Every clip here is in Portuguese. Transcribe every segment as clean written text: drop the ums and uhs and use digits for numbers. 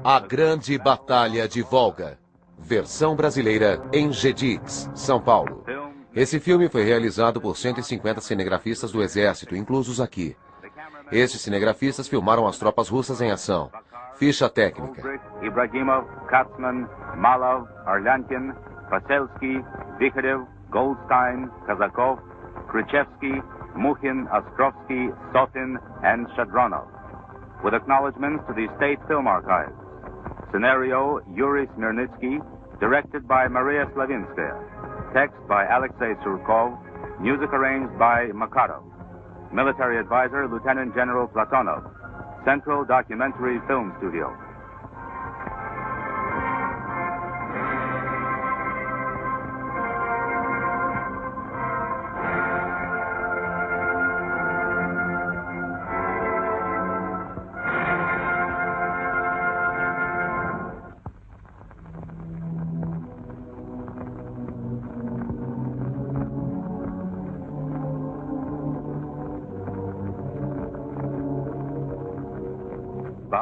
A Grande Batalha de Volga. Versão brasileira em Gedix, São Paulo. Esse filme foi realizado por 150 cinegrafistas do Exército, inclusos aqui. Estes cinegrafistas filmaram as tropas russas em ação. Ficha técnica. Ibragimov, Katzman, Malov, Arlyankin, Paselsky, Vikharev, Goldstein, Kazakov, Khrushchevsky, Mukhin, Ostrovsky, Sotin, and Shadronov. With acknowledgments to the State Film Archives. Scenario, Yuri Smirnitsky, directed by Maria Slavinskaya. Text by Alexei Surkov, music arranged by Makarov. Military advisor, Lieutenant General Platonov. Central Documentary Film Studio.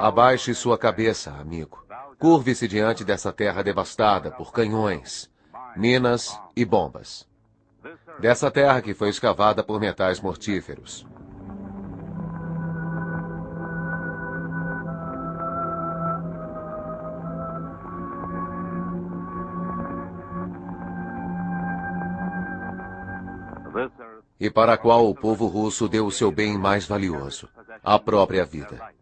Abaixe sua cabeça, amigo. Curve-se diante dessa terra devastada por canhões, minas e bombas. Dessa terra que foi escavada por metais mortíferos. E para a qual o povo russo deu o seu bem mais valioso, a própria vida.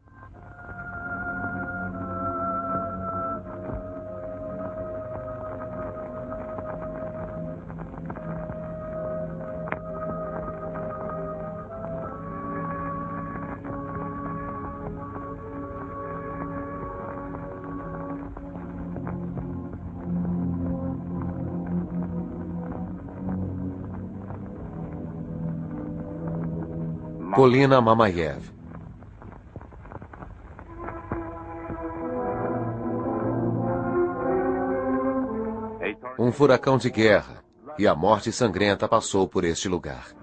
Colina Mamayev. Um furacão de guerra e a morte sangrenta passou por este lugar.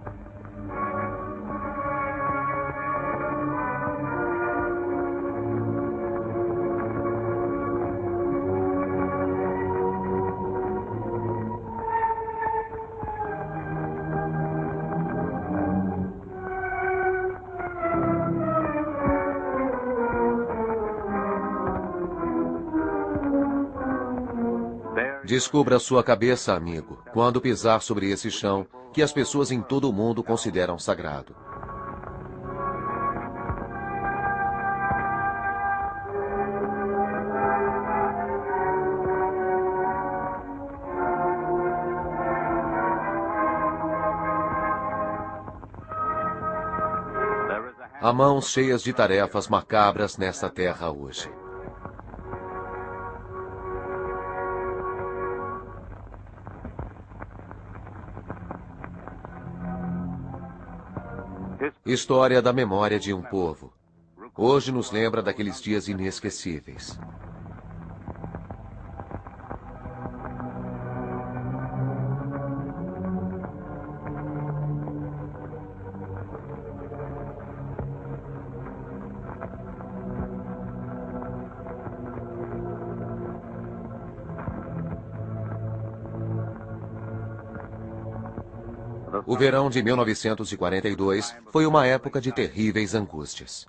Descubra sua cabeça, amigo, quando pisar sobre esse chão que as pessoas em todo o mundo consideram sagrado. Há mãos cheias de tarefas macabras nesta terra hoje. História da memória de um povo. Hoje nos lembra daqueles dias inesquecíveis. O verão de 1942 foi uma época de terríveis angústias.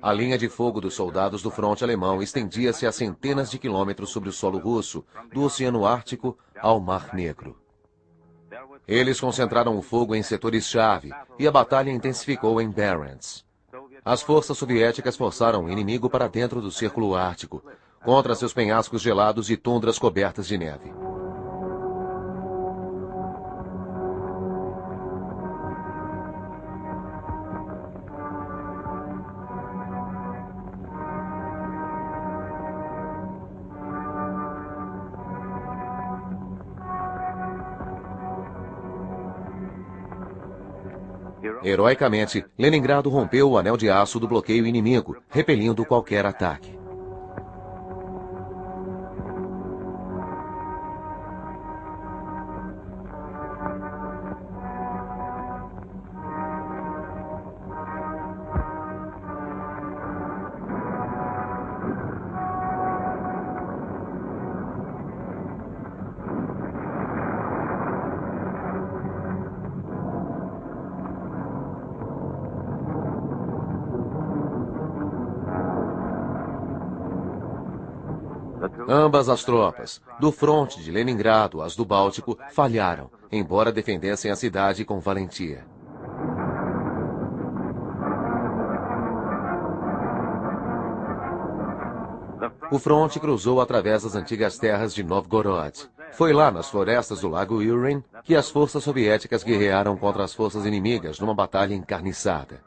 A linha de fogo dos soldados do fronte alemão estendia-se a centenas de quilômetros sobre o solo russo, do Oceano Ártico ao Mar Negro. Eles concentraram o fogo em setores-chave e a batalha intensificou em Barents. As forças soviéticas forçaram o inimigo para dentro do Círculo Ártico, contra seus penhascos gelados e tundras cobertas de neve. Heroicamente, Leningrado rompeu o anel de aço do bloqueio inimigo, repelindo qualquer ataque. Ambas as tropas, do fronte de Leningrado às do Báltico, falharam, embora defendessem a cidade com valentia. O fronte cruzou através das antigas terras de Novgorod. Foi lá, nas florestas do lago Urin, que as forças soviéticas guerrearam contra as forças inimigas numa batalha encarniçada.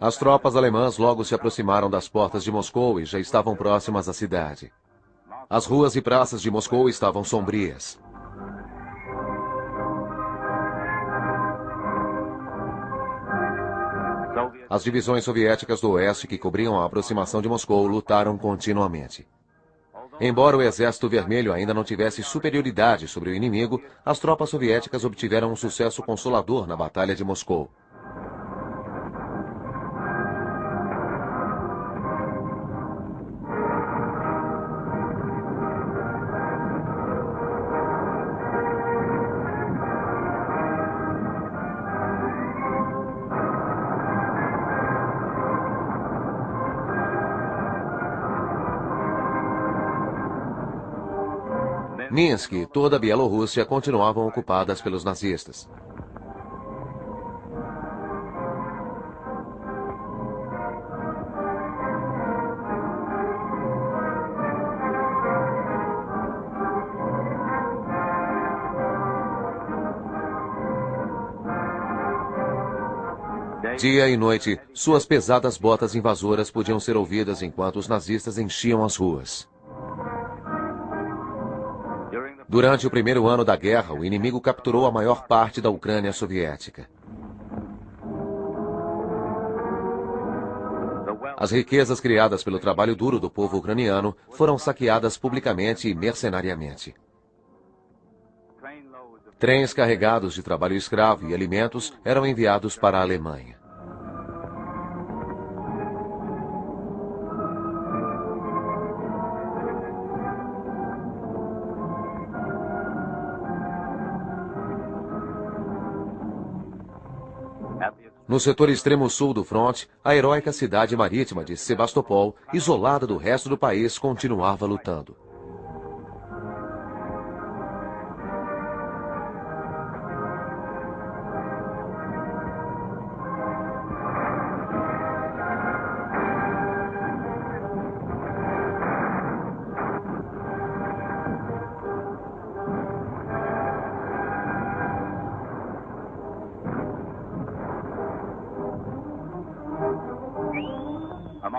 As tropas alemãs logo se aproximaram das portas de Moscou e já estavam próximas à cidade. As ruas e praças de Moscou estavam sombrias. As divisões soviéticas do oeste que cobriam a aproximação de Moscou lutaram continuamente. Embora o Exército Vermelho ainda não tivesse superioridade sobre o inimigo, as tropas soviéticas obtiveram um sucesso consolador na Batalha de Moscou. Minsk e toda a Bielorrússia continuavam ocupadas pelos nazistas. Dia e noite, suas pesadas botas invasoras podiam ser ouvidas enquanto os nazistas enchiam as ruas. Durante o primeiro ano da guerra, o inimigo capturou a maior parte da Ucrânia soviética. As riquezas criadas pelo trabalho duro do povo ucraniano foram saqueadas publicamente e mercenariamente. Trens carregados de trabalho escravo e alimentos eram enviados para a Alemanha. No setor extremo sul do fronte, a heróica cidade marítima de Sebastopol, isolada do resto do país, continuava lutando.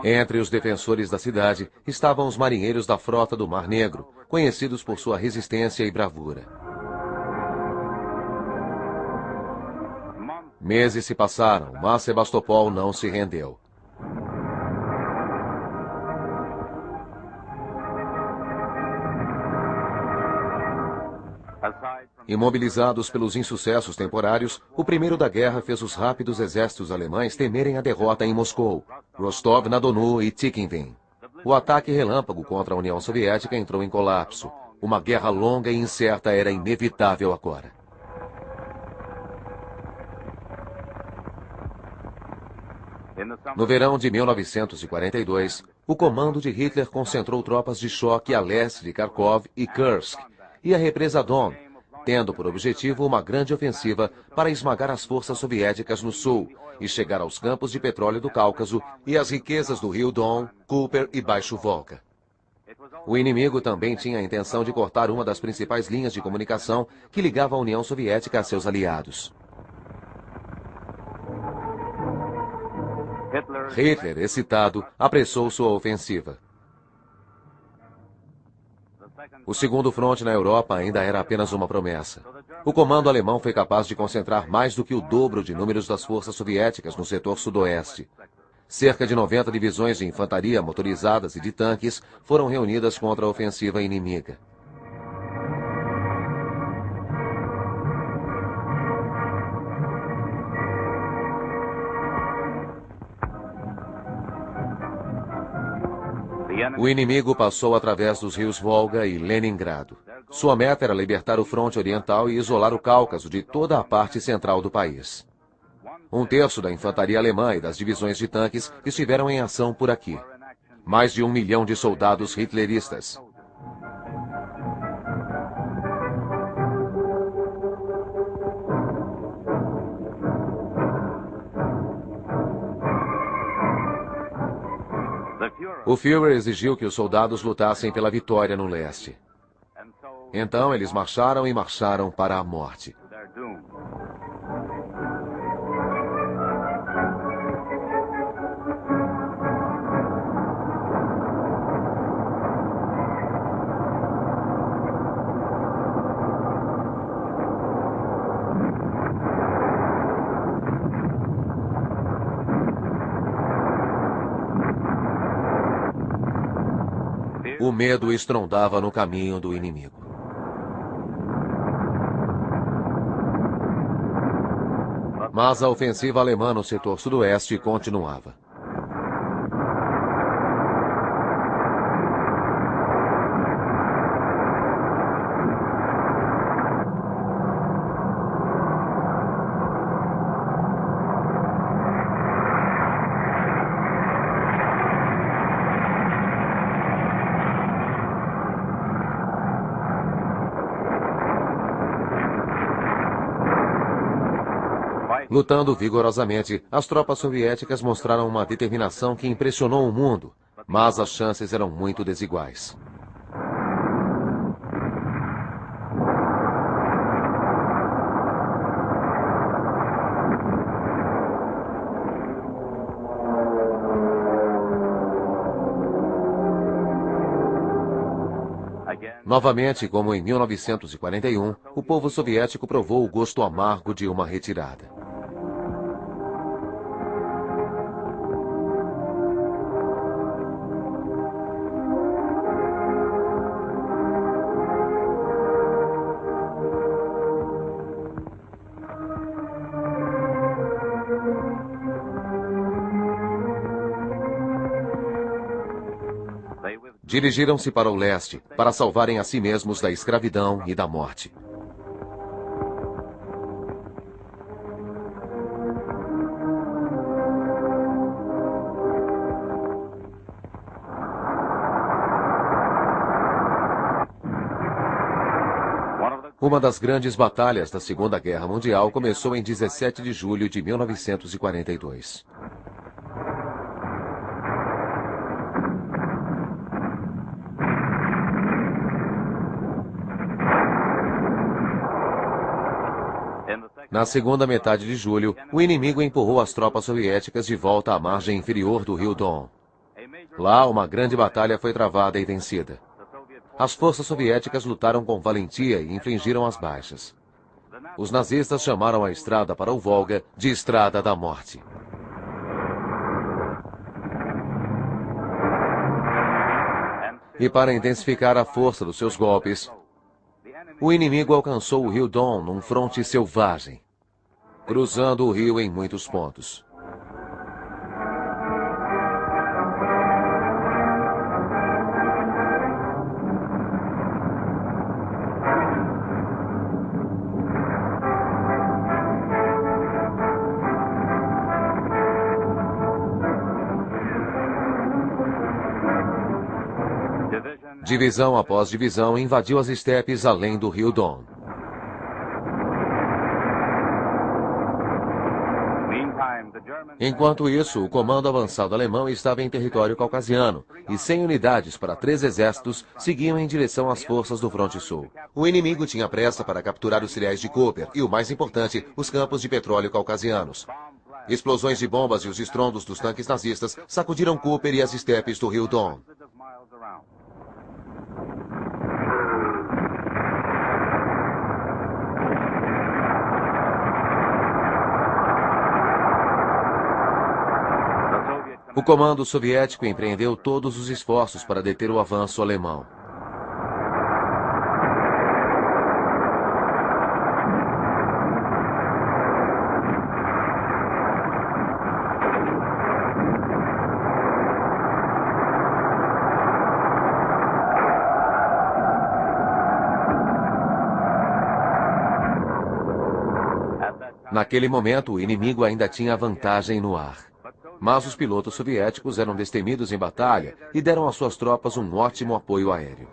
Entre os defensores da cidade estavam os marinheiros da frota do Mar Negro, conhecidos por sua resistência e bravura. Meses se passaram, mas Sebastopol não se rendeu. Imobilizados pelos insucessos temporários, o primeiro da guerra fez os rápidos exércitos alemães temerem a derrota em Moscou, Rostov-na-Donu e Tikhvin. O ataque relâmpago contra a União Soviética entrou em colapso. Uma guerra longa e incerta era inevitável agora. No verão de 1942, o comando de Hitler concentrou tropas de choque a leste de Kharkov e Kursk e a represa Don, tendo por objetivo uma grande ofensiva para esmagar as forças soviéticas no sul e chegar aos campos de petróleo do Cáucaso e às riquezas do rio Don, Cooper e Baixo Volga. O inimigo também tinha a intenção de cortar uma das principais linhas de comunicação que ligava a União Soviética a seus aliados. Hitler, excitado, apressou sua ofensiva. O segundo fronte na Europa ainda era apenas uma promessa. O comando alemão foi capaz de concentrar mais do que o dobro de números das forças soviéticas no setor sudoeste. Cerca de 90 divisões de infantaria motorizadas e de tanques foram reunidas contra a ofensiva inimiga. O inimigo passou através dos rios Volga e Leningrado. Sua meta era libertar o fronte oriental e isolar o Cáucaso de toda a parte central do país. Um terço da infantaria alemã e das divisões de tanques estiveram em ação por aqui. Mais de 1 milhão de soldados hitleristas. O Führer exigiu que os soldados lutassem pela vitória no leste. Então eles marcharam e marcharam para a morte. O medo estrondava no caminho do inimigo. Mas a ofensiva alemã no setor sudoeste continuava. Lutando vigorosamente, as tropas soviéticas mostraram uma determinação que impressionou o mundo, mas as chances eram muito desiguais. Novamente, como em 1941, o povo soviético provou o gosto amargo de uma retirada. Dirigiram-se para o leste, para salvarem a si mesmos da escravidão e da morte. Uma das grandes batalhas da Segunda Guerra Mundial começou em 17 de julho de 1942. Na segunda metade de julho, o inimigo empurrou as tropas soviéticas de volta à margem inferior do rio Don. Lá, uma grande batalha foi travada e vencida. As forças soviéticas lutaram com valentia e infligiram as baixas. Os nazistas chamaram a estrada para o Volga de Estrada da Morte. E para intensificar a força dos seus golpes, o inimigo alcançou o rio Don num fronte selvagem, cruzando o rio em muitos pontos. Divisão após divisão invadiu as estepes além do rio Don. Enquanto isso, o comando avançado alemão estava em território caucasiano e 100 unidades para 3 exércitos seguiam em direção às forças do Fronte Sul. O inimigo tinha pressa para capturar os cereais de Cooper e, o mais importante, os campos de petróleo caucasianos. Explosões de bombas e os estrondos dos tanques nazistas sacudiram Cooper e as estepes do rio Don. O comando soviético empreendeu todos os esforços para deter o avanço alemão. Naquele momento, o inimigo ainda tinha vantagem no ar. Mas os pilotos soviéticos eram destemidos em batalha e deram às suas tropas um ótimo apoio aéreo.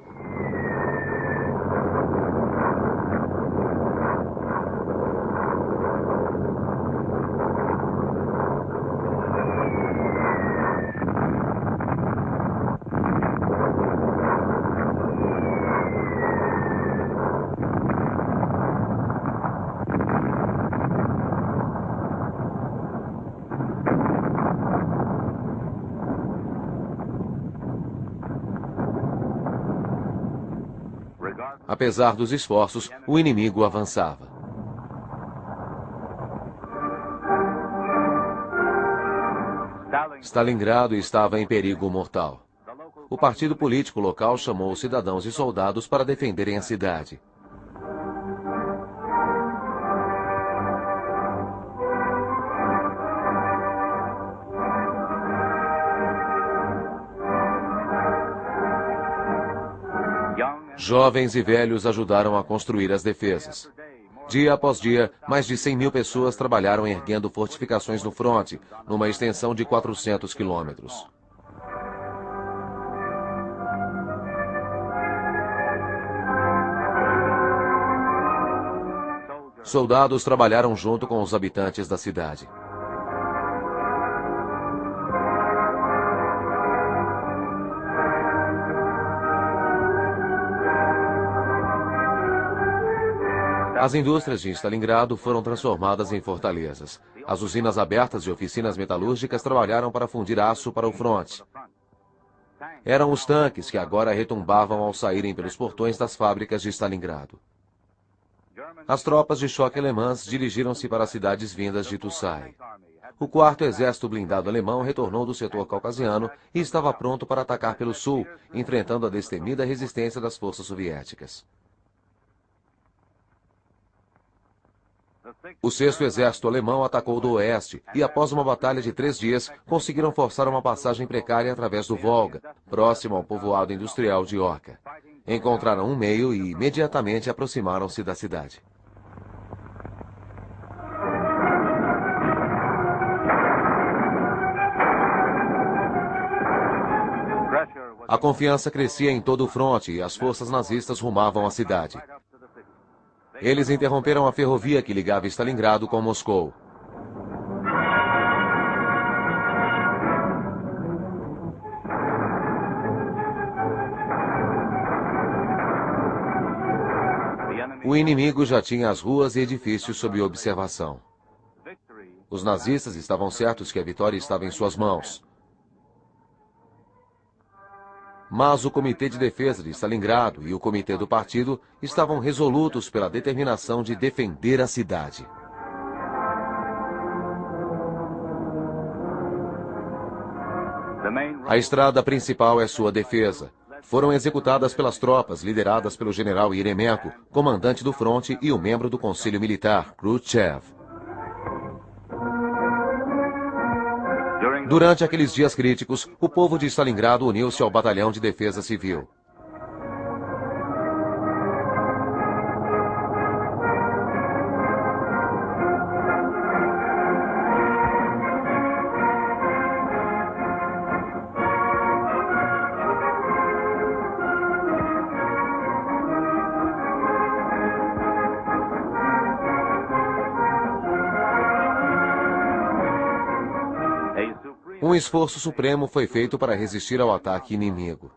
Apesar dos esforços, o inimigo avançava. Stalingrado estava em perigo mortal. O partido político local chamou cidadãos e soldados para defenderem a cidade. Jovens e velhos ajudaram a construir as defesas. Dia após dia, mais de 100.000 pessoas trabalharam erguendo fortificações no fronte, numa extensão de 400 quilômetros. Soldados trabalharam junto com os habitantes da cidade. As indústrias de Stalingrado foram transformadas em fortalezas. As usinas abertas e oficinas metalúrgicas trabalharam para fundir aço para o fronte. Eram os tanques que agora retumbavam ao saírem pelos portões das fábricas de Stalingrado. As tropas de choque alemãs dirigiram-se para as cidades vindas de Tussai. O 4º Exército Blindado Alemão retornou do setor caucasiano e estava pronto para atacar pelo sul, enfrentando a destemida resistência das forças soviéticas. O 6º Exército Alemão atacou do oeste e, após uma batalha de 3 dias, conseguiram forçar uma passagem precária através do Volga, próximo ao povoado industrial de Orca. Encontraram um meio e imediatamente aproximaram-se da cidade. A confiança crescia em todo o fronte e as forças nazistas rumavam à cidade. Eles interromperam a ferrovia que ligava Stalingrado com Moscou. O inimigo já tinha as ruas e edifícios sob observação. Os nazistas estavam certos que a vitória estava em suas mãos. Mas o Comitê de Defesa de Stalingrado e o Comitê do Partido estavam resolutos pela determinação de defender a cidade. A estrada principal é sua defesa. Foram executadas pelas tropas lideradas pelo general Yeremenko, comandante do fronte e o membro do Conselho Militar, Khrushchev. Durante aqueles dias críticos, o povo de Stalingrado uniu-se ao Batalhão de Defesa Civil. Um esforço supremo foi feito para resistir ao ataque inimigo.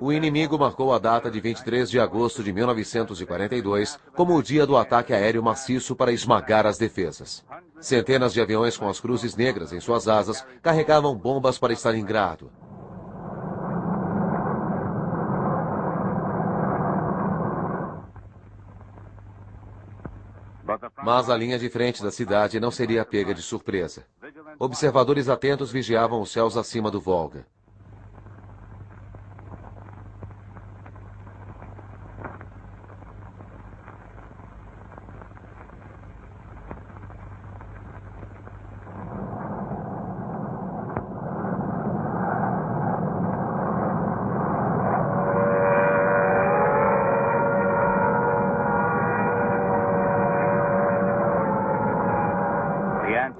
O inimigo marcou a data de 23 de agosto de 1942 como o dia do ataque aéreo maciço para esmagar as defesas. Centenas de aviões com as cruzes negras em suas asas carregavam bombas para Stalingrado. Mas a linha de frente da cidade não seria pega de surpresa. Observadores atentos vigiavam os céus acima do Volga.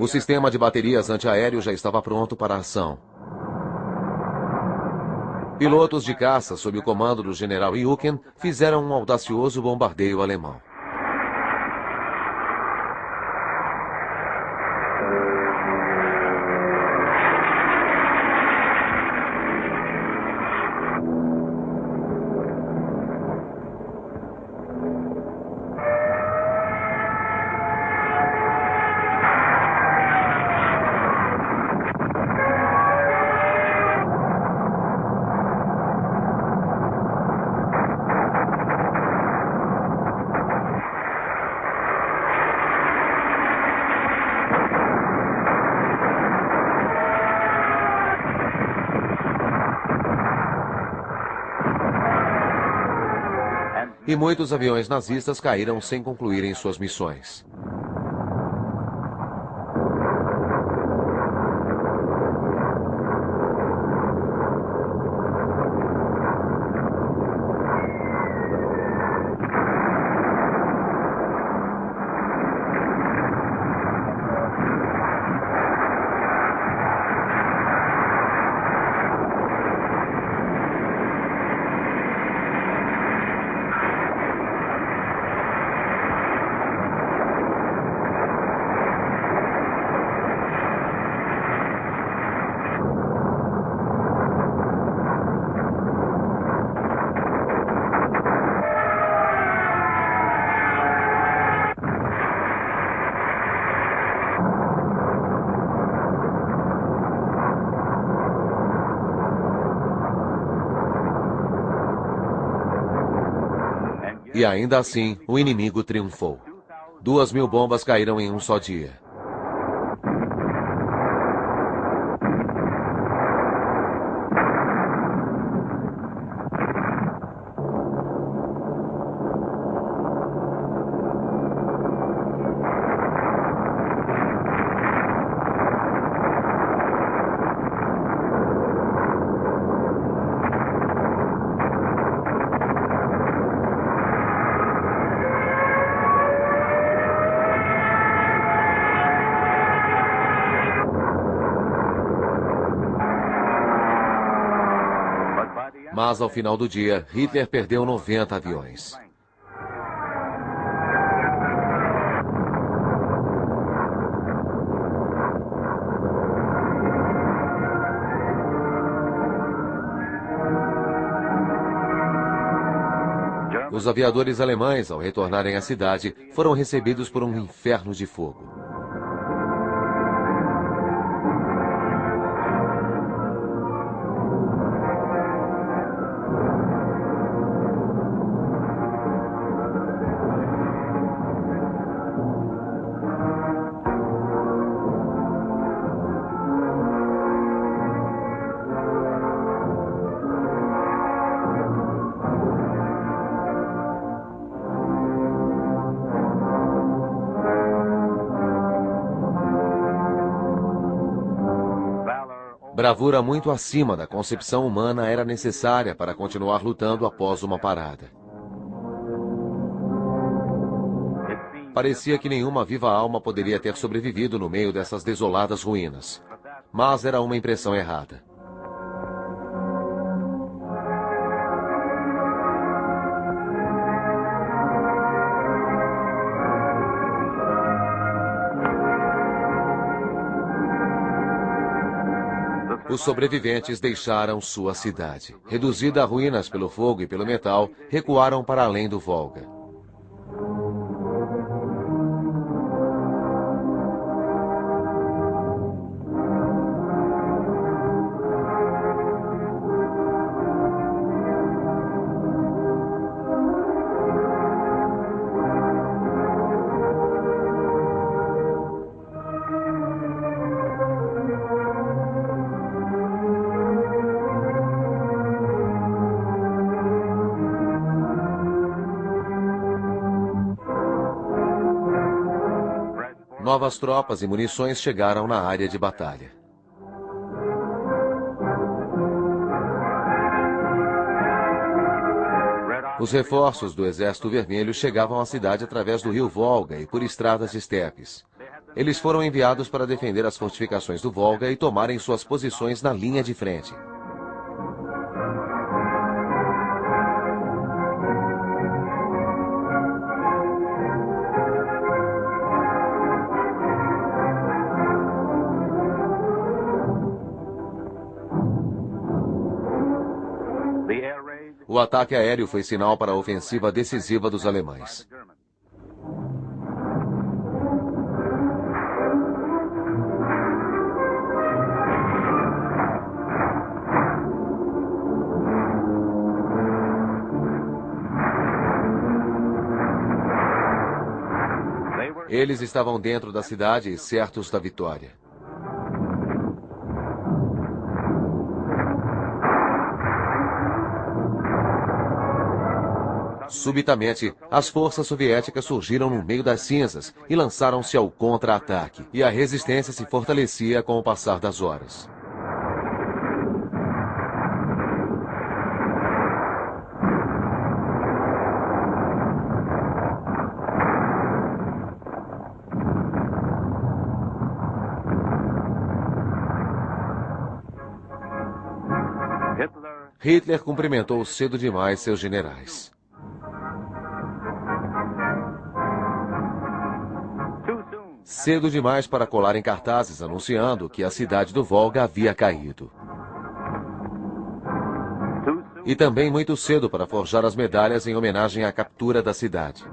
O sistema de baterias antiaéreo já estava pronto para a ação. Pilotos de caça, sob o comando do general Eucken, fizeram um audacioso bombardeio alemão. E muitos aviões nazistas caíram sem concluírem suas missões. E ainda assim, o inimigo triunfou. 2.000 bombas caíram em um só dia. Mas, ao final do dia, Hitler perdeu 90 aviões. Os aviadores alemães, ao retornarem à cidade, foram recebidos por um inferno de fogo. Bravura muito acima da concepção humana era necessária para continuar lutando após uma parada. Parecia que nenhuma viva alma poderia ter sobrevivido no meio dessas desoladas ruínas. Mas era uma impressão errada. Os sobreviventes deixaram sua cidade. Reduzida a ruínas pelo fogo e pelo metal, recuaram para além do Volga. Novas tropas e munições chegaram na área de batalha. Os reforços do Exército Vermelho chegavam à cidade através do rio Volga e por estradas de estepes. Eles foram enviados para defender as fortificações do Volga e tomarem suas posições na linha de frente. O ataque aéreo foi sinal para a ofensiva decisiva dos alemães. Eles estavam dentro da cidade e certos da vitória. Subitamente, as forças soviéticas surgiram no meio das cinzas e lançaram-se ao contra-ataque. E a resistência se fortalecia com o passar das horas. Hitler cumprimentou cedo demais seus generais. Cedo demais para colarem cartazes anunciando que a cidade do Volga havia caído. E também muito cedo para forjar as medalhas em homenagem à captura da cidade.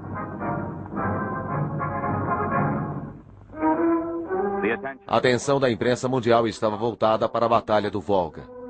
A atenção da imprensa mundial estava voltada para a Batalha do Volga.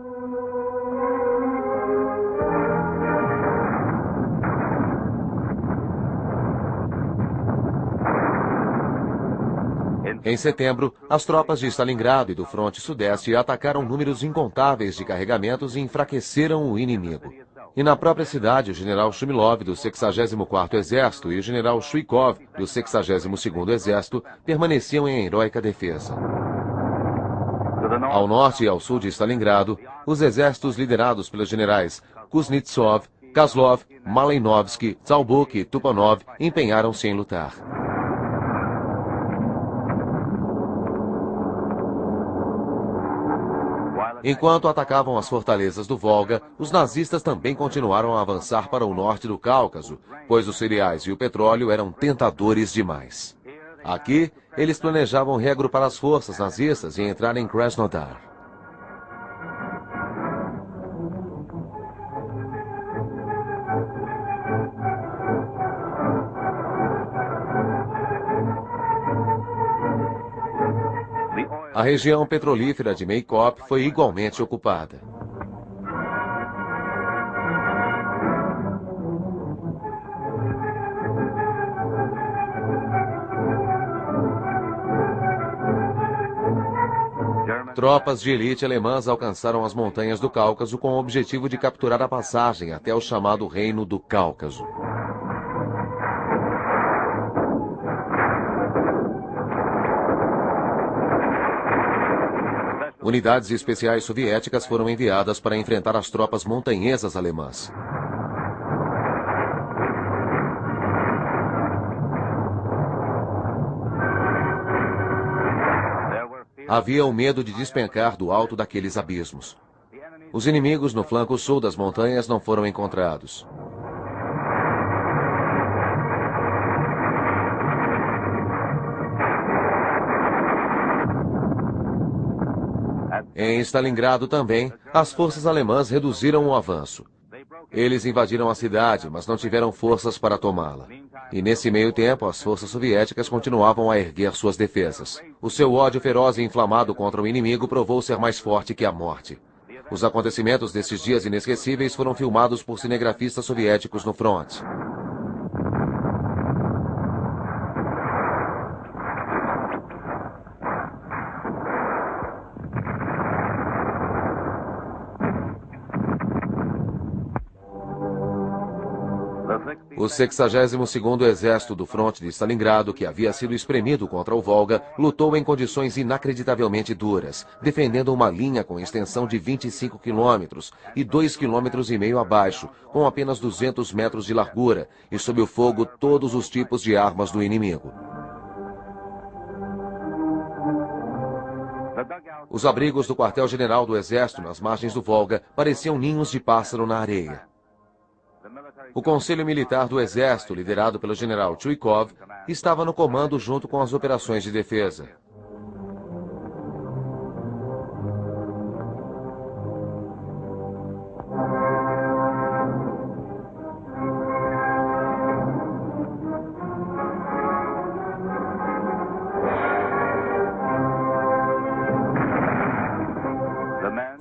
Em setembro, as tropas de Stalingrado e do fronte sudeste atacaram números incontáveis de carregamentos e enfraqueceram o inimigo. E na própria cidade, o general Shumilov, do 64º Exército, e o general Chuikov, do 62º Exército, permaneciam em heróica defesa. Ao norte e ao sul de Stalingrado, os exércitos liderados pelos generais Kuznetsov, Kozlov, Malinovsky, Zalbuk e Tupanov empenharam-se em lutar. Enquanto atacavam as fortalezas do Volga, os nazistas também continuaram a avançar para o norte do Cáucaso, pois os cereais e o petróleo eram tentadores demais. Aqui, eles planejavam reagrupar as forças nazistas e entrar em Krasnodar. A região petrolífera de Maykop foi igualmente ocupada. Tropas de elite alemãs alcançaram as montanhas do Cáucaso com o objetivo de capturar a passagem até o chamado Reino do Cáucaso. Unidades especiais soviéticas foram enviadas para enfrentar as tropas montanhesas alemãs. Havia o medo de despencar do alto daqueles abismos. Os inimigos no flanco sul das montanhas não foram encontrados. Em Stalingrado também, as forças alemãs reduziram o avanço. Eles invadiram a cidade, mas não tiveram forças para tomá-la. E nesse meio tempo, as forças soviéticas continuavam a erguer suas defesas. O seu ódio feroz e inflamado contra o inimigo provou ser mais forte que a morte. Os acontecimentos desses dias inesquecíveis foram filmados por cinegrafistas soviéticos no fronte. O 62º Exército do fronte de Stalingrado, que havia sido espremido contra o Volga, lutou em condições inacreditavelmente duras, defendendo uma linha com extensão de 25 quilômetros e 2,5 km abaixo, com apenas 200 metros de largura e sob o fogo todos os tipos de armas do inimigo. Os abrigos do quartel-general do Exército nas margens do Volga pareciam ninhos de pássaro na areia. O Conselho Militar do Exército, liderado pelo general Chuikov, estava no comando junto com as operações de defesa.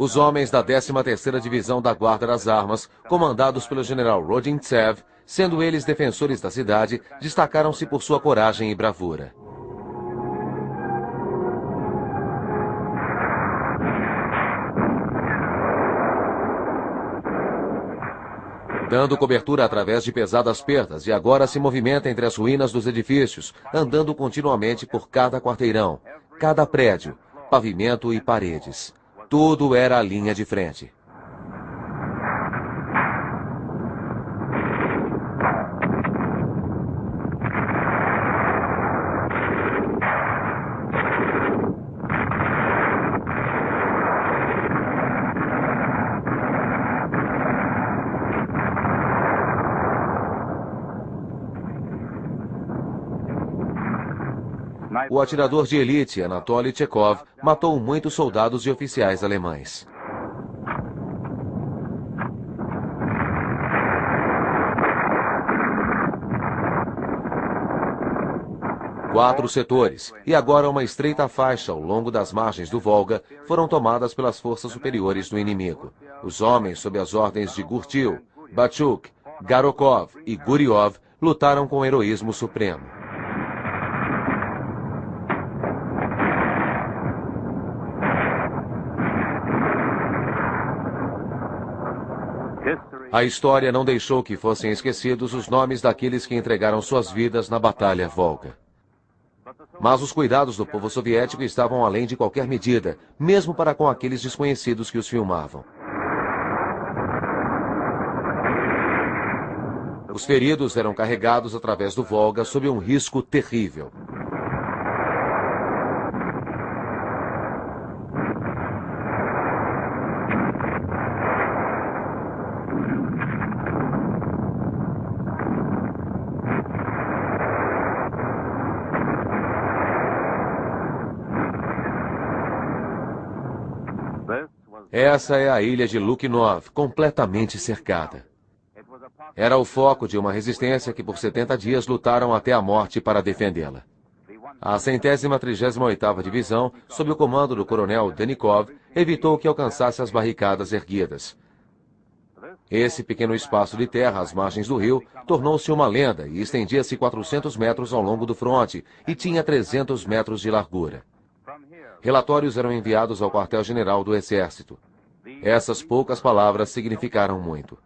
Os homens da 13ª Divisão da Guarda das Armas, comandados pelo general Rodintsev, sendo eles defensores da cidade, destacaram-se por sua coragem e bravura. Dando cobertura através de pesadas perdas e agora se movimenta entre as ruínas dos edifícios, andando continuamente por cada quarteirão, cada prédio, pavimento e paredes. Tudo era a linha de frente. O atirador de elite, Anatoly Chekhov, matou muitos soldados e oficiais alemães. Quatro setores, e agora uma estreita faixa ao longo das margens do Volga, foram tomadas pelas forças superiores do inimigo. Os homens, sob as ordens de Gurtil, Bachuk, Garokov e Guryov, lutaram com heroísmo supremo. A história não deixou que fossem esquecidos os nomes daqueles que entregaram suas vidas na Batalha Volga. Mas os cuidados do povo soviético estavam além de qualquer medida, mesmo para com aqueles desconhecidos que os filmavam. Os feridos eram carregados através do Volga sob um risco terrível. Essa é a ilha de Luknov, completamente cercada. Era o foco de uma resistência que por 70 dias lutaram até a morte para defendê-la. A 138ª Divisão, sob o comando do coronel Denikov, evitou que alcançasse as barricadas erguidas. Esse pequeno espaço de terra às margens do rio tornou-se uma lenda e estendia-se 400 metros ao longo do fronte e tinha 300 metros de largura. Relatórios eram enviados ao quartel-general do Exército. Essas poucas palavras significaram muito.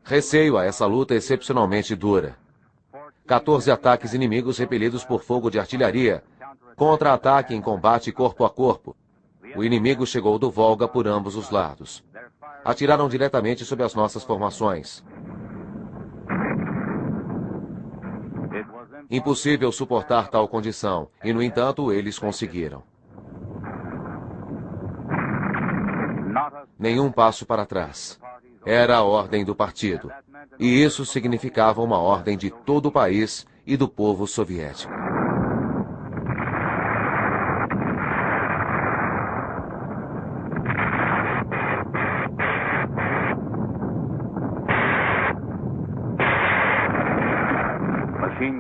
Receio a essa luta excepcionalmente dura. 14 ataques inimigos repelidos por fogo de artilharia. Contra-ataque em combate corpo a corpo. O inimigo chegou do Volga por ambos os lados. Atiraram diretamente sobre as nossas formações. Impossível suportar tal condição, e no entanto eles conseguiram. Nenhum passo para trás. Era a ordem do partido. E isso significava uma ordem de todo o país e do povo soviético.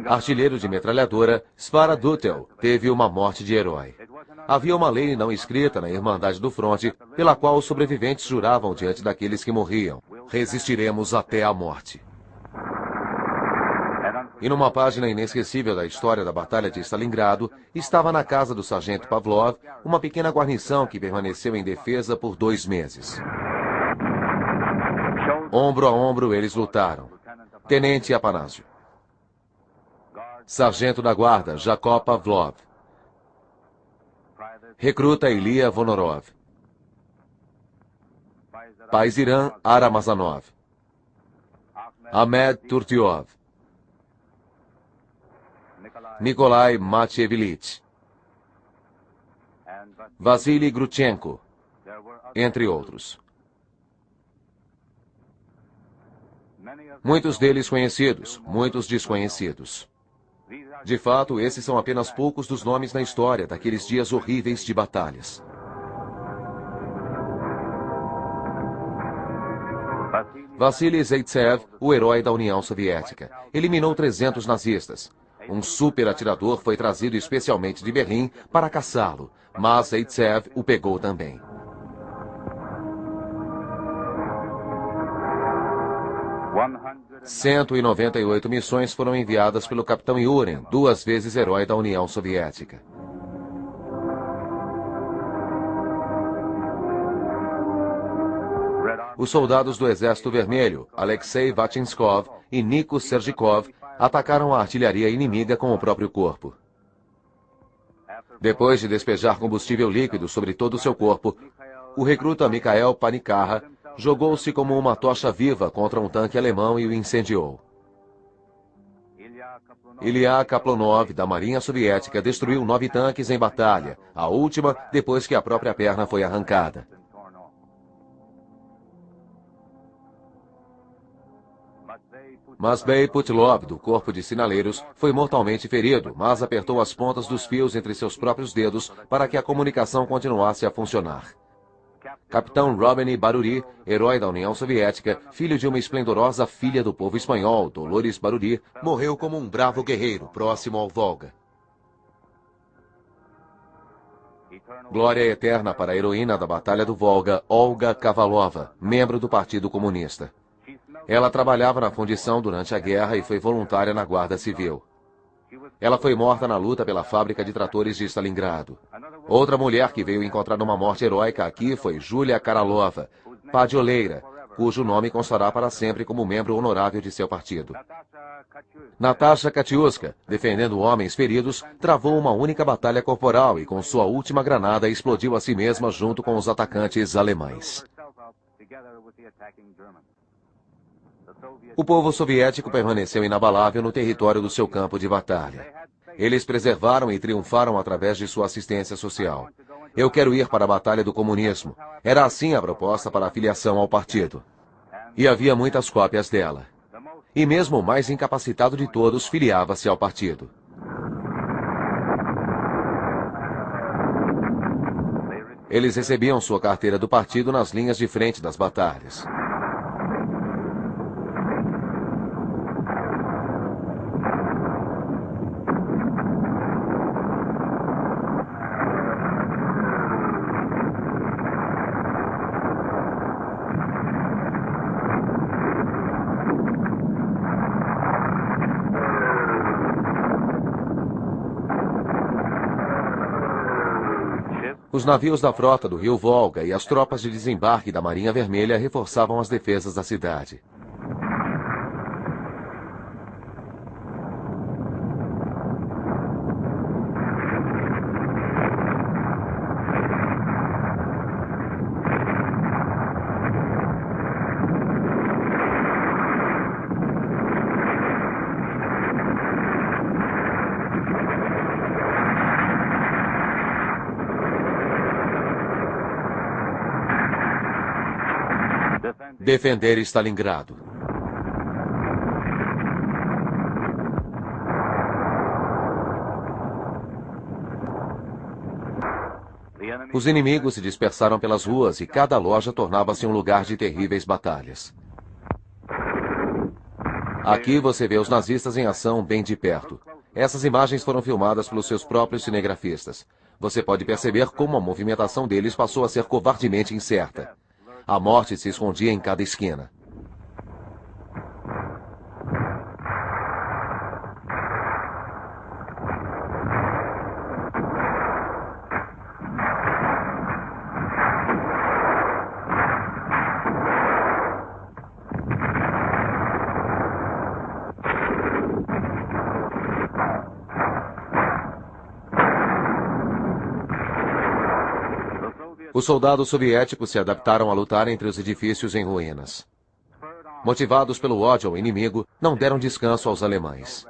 Artilheiro de metralhadora, Svara Dutel teve uma morte de herói. Havia uma lei não escrita na Irmandade do Fronte, pela qual os sobreviventes juravam diante daqueles que morriam: resistiremos até a morte. E numa página inesquecível da história da Batalha de Stalingrado, estava na casa do sargento Pavlov uma pequena guarnição que permaneceu em defesa por 2 meses. Ombro a ombro eles lutaram. Tenente Apanásio. Sargento da Guarda, Jakov Pavlov. Recruta Ilia Vonorov. Paiziran Aramazanov. Ahmed Turtiov. Nikolai Matyevilich. Vasily Grutchenko, entre outros. Muitos deles conhecidos, muitos desconhecidos. De fato, esses são apenas poucos dos nomes na história daqueles dias horríveis de batalhas. Vassily Zaitsev, o herói da União Soviética, eliminou 300 nazistas. Um super atirador foi trazido especialmente de Berlim para caçá-lo, mas Zaitsev o pegou também. $198 198 missões foram enviadas pelo capitão Yurin, 2 vezes herói da União Soviética. Os soldados do Exército Vermelho, Alexei Vachinskov e Niko Sergikov, atacaram a artilharia inimiga com o próprio corpo. Depois de despejar combustível líquido sobre todo o seu corpo, o recruta Mikhail Panikara jogou-se como uma tocha viva contra um tanque alemão e o incendiou. Ilya Kaplonov, da Marinha Soviética, destruiu 9 tanques em batalha, a última depois que a própria perna foi arrancada. Masbei Putilov, do Corpo de Sinaleiros, foi mortalmente ferido, mas apertou as pontas dos fios entre seus próprios dedos para que a comunicação continuasse a funcionar. Capitão Robeny Baruri, herói da União Soviética, filho de uma esplendorosa filha do povo espanhol, Dolores Baruri, morreu como um bravo guerreiro próximo ao Volga. Glória eterna para a heroína da Batalha do Volga, Olga Kavalova, membro do Partido Comunista. Ela trabalhava na fundição durante a guerra e foi voluntária na Guarda Civil. Ela foi morta na luta pela fábrica de tratores de Stalingrado. Outra mulher que veio encontrar uma morte heróica aqui foi Julia Karalova, padioleira, cujo nome constará para sempre como membro honorável de seu partido. Natasha Katiuska, defendendo homens feridos, travou uma única batalha corporal e com sua última granada explodiu a si mesma junto com os atacantes alemães. O povo soviético permaneceu inabalável no território do seu campo de batalha. Eles preservaram e triunfaram através de sua assistência social. Eu quero ir para a batalha do comunismo. Era assim a proposta para a filiação ao partido. E havia muitas cópias dela. E mesmo o mais incapacitado de todos filiava-se ao partido. Eles recebiam sua carteira do partido nas linhas de frente das batalhas. Os navios da frota do rio Volga e as tropas de desembarque da Marinha Vermelha reforçavam as defesas da cidade. Defender Stalingrado. Os inimigos se dispersaram pelas ruas e cada loja tornava-se um lugar de terríveis batalhas. Aqui você vê os nazistas em ação bem de perto. Essas imagens foram filmadas pelos seus próprios cinegrafistas. Você pode perceber como a movimentação deles passou a ser covardemente incerta. A morte se escondia em cada esquina. Os soldados soviéticos se adaptaram a lutar entre os edifícios em ruínas. Motivados pelo ódio ao inimigo, não deram descanso aos alemães.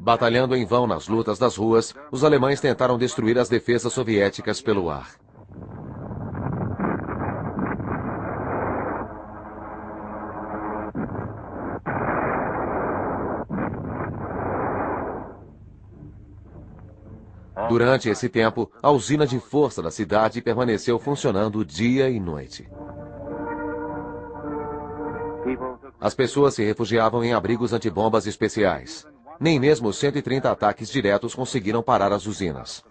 Batalhando em vão nas lutas das ruas, os alemães tentaram destruir as defesas soviéticas pelo ar. Durante esse tempo, a usina de força da cidade permaneceu funcionando dia e noite. As pessoas se refugiavam em abrigos antibombas especiais. Nem mesmo 130 ataques diretos conseguiram parar as usinas.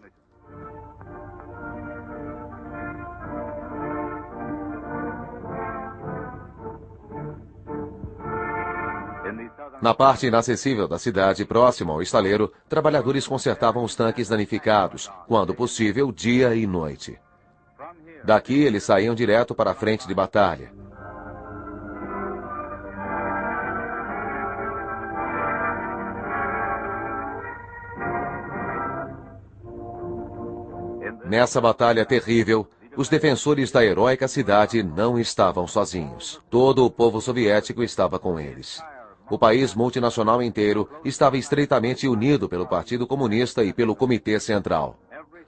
Na parte inacessível da cidade, próxima ao estaleiro, trabalhadores consertavam os tanques danificados, quando possível, dia e noite. Daqui, eles saíam direto para a frente de batalha. Nessa batalha terrível, os defensores da heróica cidade não estavam sozinhos. Todo o povo soviético estava com eles. O país multinacional inteiro estava estreitamente unido pelo Partido Comunista e pelo Comitê Central.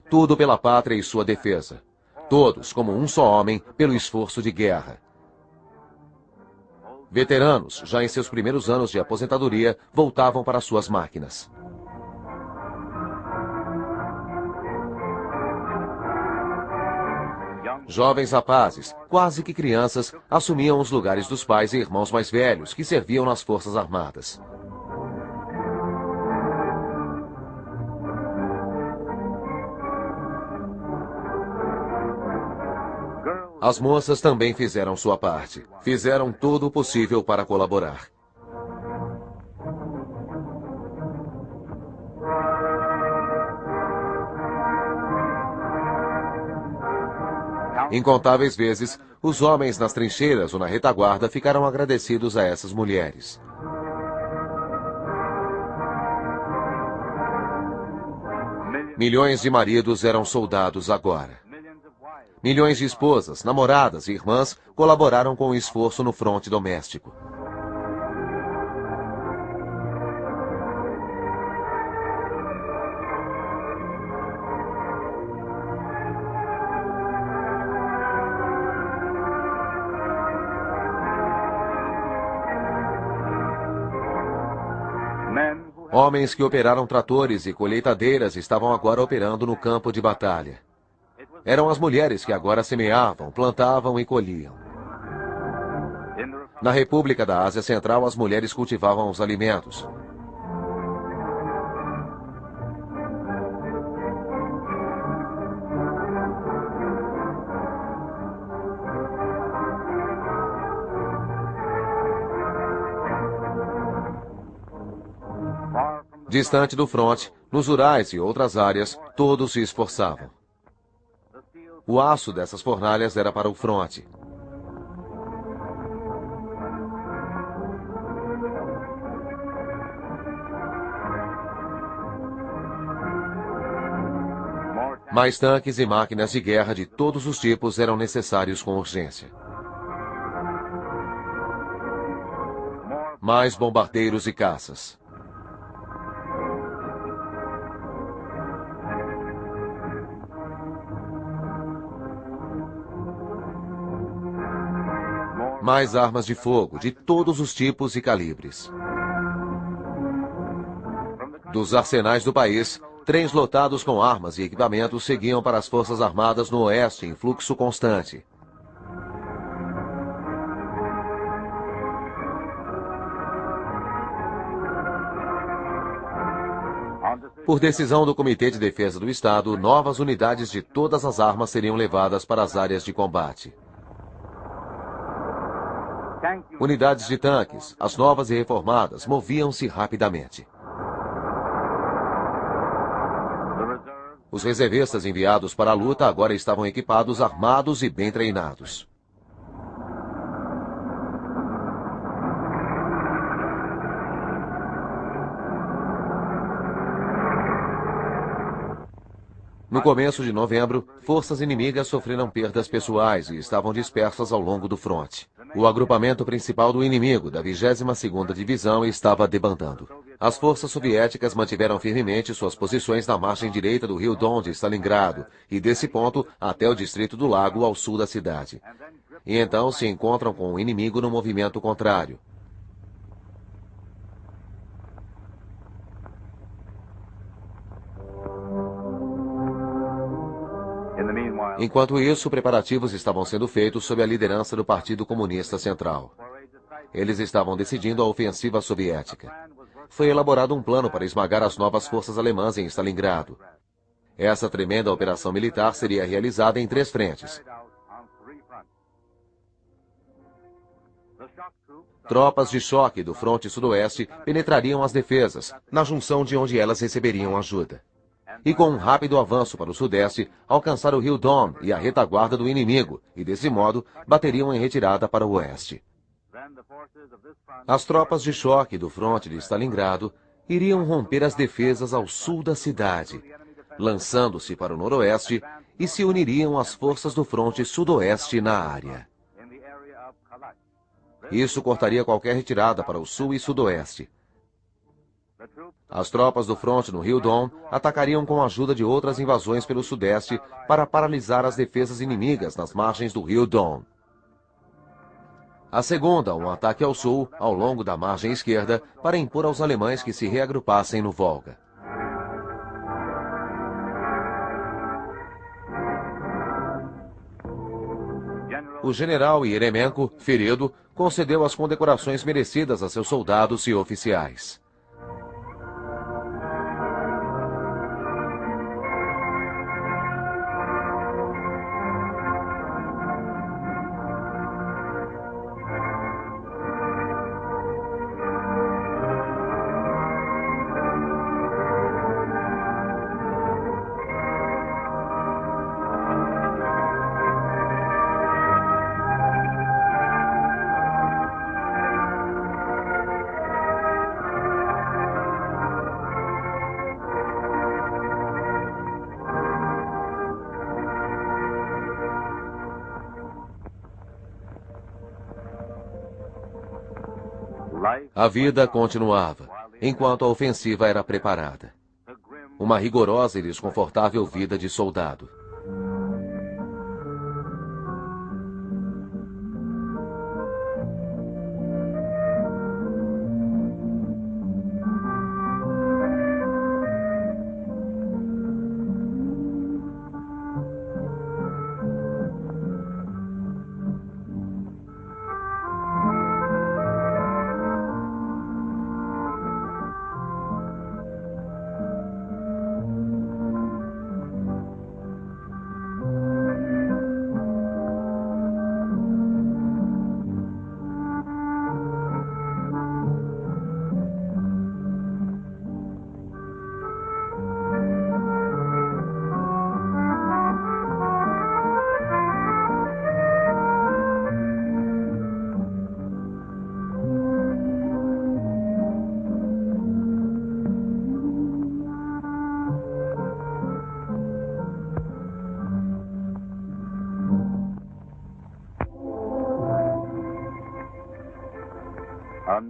Tudo pela pátria e sua defesa. Todos, como um só homem, pelo esforço de guerra. Veteranos, já em seus primeiros anos de aposentadoria, voltavam para suas máquinas. Jovens rapazes, quase que crianças, assumiam os lugares dos pais e irmãos mais velhos que serviam nas Forças Armadas. As moças também fizeram sua parte. Fizeram todo o possível para colaborar. Incontáveis vezes, os homens nas trincheiras ou na retaguarda ficaram agradecidos a essas mulheres. Milhões de maridos eram soldados agora. Milhões de esposas, namoradas e irmãs colaboraram com o esforço no fronte doméstico. Homens que operaram tratores e colheitadeiras estavam agora operando no campo de batalha. Eram as mulheres que agora semeavam, plantavam e colhiam. Na República da Ásia Central, as mulheres cultivavam os alimentos. Distante do fronte, nos Urais e outras áreas, todos se esforçavam. O aço dessas fornalhas era para o fronte. Mais tanques e máquinas de guerra de todos os tipos eram necessários com urgência. Mais bombardeiros e caças. Mais armas de fogo, de todos os tipos e calibres. Dos arsenais do país, trens lotados com armas e equipamentos seguiam para as Forças Armadas no oeste em fluxo constante. Por decisão do Comitê de Defesa do Estado, novas unidades de todas as armas seriam levadas para as áreas de combate. Unidades de tanques, as novas e reformadas, moviam-se rapidamente. Os reservistas enviados para a luta agora estavam equipados, armados e bem treinados. No começo de novembro, forças inimigas sofreram perdas pessoais e estavam dispersas ao longo do fronte. O agrupamento principal do inimigo, da 22ª Divisão, estava debandando. As forças soviéticas mantiveram firmemente suas posições na margem direita do rio Don de Stalingrado e desse ponto até o distrito do Lago ao sul da cidade. E então se encontram com o inimigo no movimento contrário. Enquanto isso, preparativos estavam sendo feitos sob a liderança do Partido Comunista Central. Eles estavam decidindo a ofensiva soviética. Foi elaborado um plano para esmagar as novas forças alemãs em Stalingrado. Essa tremenda operação militar seria realizada em 3 frentes. Tropas de choque do fronte sudoeste penetrariam as defesas, na junção de onde elas receberiam ajuda. E com um rápido avanço para o sudeste, alcançar o rio Don e a retaguarda do inimigo, e desse modo bateriam em retirada para o oeste. As tropas de choque do fronte de Stalingrado iriam romper as defesas ao sul da cidade, lançando-se para o noroeste e se uniriam às forças do fronte sudoeste na área. Isso cortaria qualquer retirada para o sul e sudoeste. As tropas do fronte no rio Don atacariam com a ajuda de outras invasões pelo sudeste para paralisar as defesas inimigas nas margens do rio Don. A segunda, um ataque ao sul, ao longo da margem esquerda, para impor aos alemães que se reagrupassem no Volga. O general Yeremenko, ferido, concedeu as condecorações merecidas a seus soldados e oficiais. A vida continuava, enquanto a ofensiva era preparada. Uma rigorosa e desconfortável vida de soldado.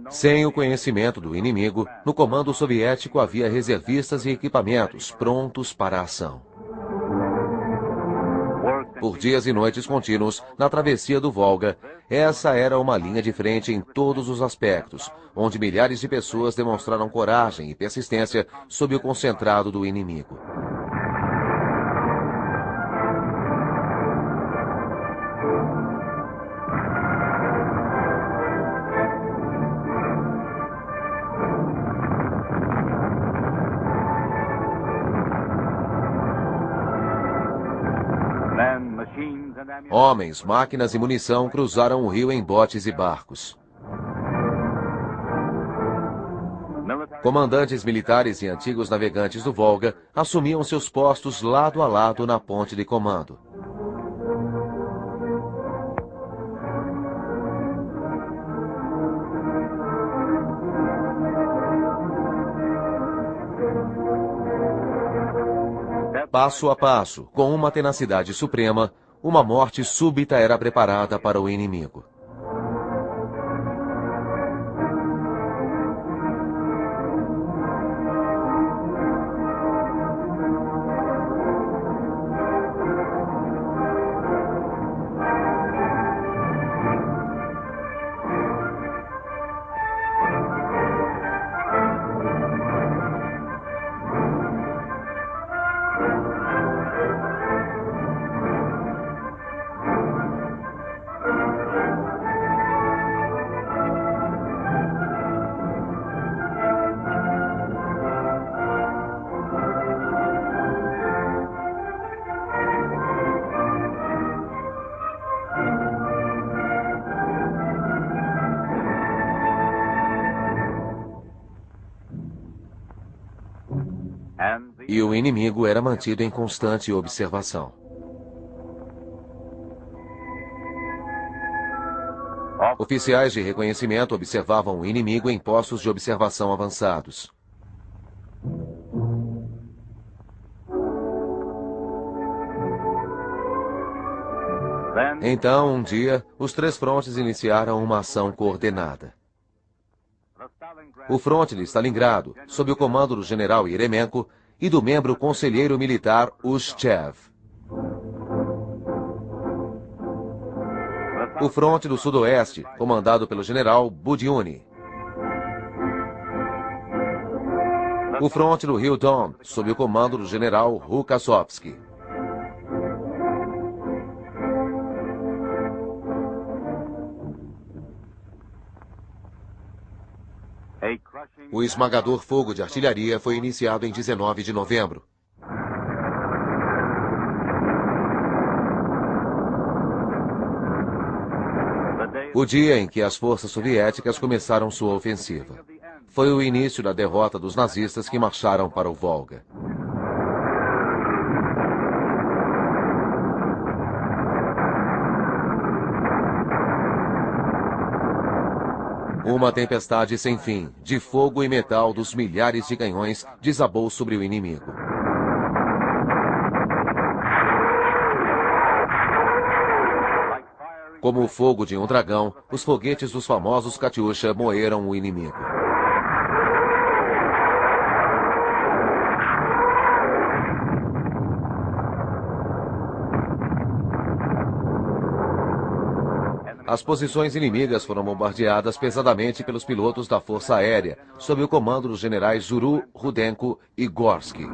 Sem o conhecimento do inimigo, no comando soviético havia reservistas e equipamentos prontos para a ação. Por dias e noites contínuos, na travessia do Volga, essa era uma linha de frente em todos os aspectos, onde milhares de pessoas demonstraram coragem e persistência sob o concentrado do inimigo. Homens, máquinas e munição cruzaram o rio em botes e barcos. Comandantes militares e antigos navegantes do Volga assumiam seus postos lado a lado na ponte de comando. Passo a passo, com uma tenacidade suprema, uma morte súbita era preparada para o inimigo. E o inimigo era mantido em constante observação. Oficiais de reconhecimento observavam o inimigo em postos de observação avançados. Então, um dia, os três frontes iniciaram uma ação coordenada. O fronte de Stalingrado, sob o comando do general Yeremenko e do membro conselheiro militar Ushchev. O fronte do Sudoeste, comandado pelo general Budyonny. O fronte do Rio Don, sob o comando do general Rukasovsky. O esmagador fogo de artilharia foi iniciado em 19 de novembro. O dia em que as forças soviéticas começaram sua ofensiva. Foi o início da derrota dos nazistas que marcharam para o Volga. Uma tempestade sem fim, de fogo e metal dos milhares de canhões, desabou sobre o inimigo. Como o fogo de um dragão, os foguetes dos famosos Katyusha moeram o inimigo. As posições inimigas foram bombardeadas pesadamente pelos pilotos da Força Aérea, sob o comando dos generais Zuru, Rudenko e Gorsky.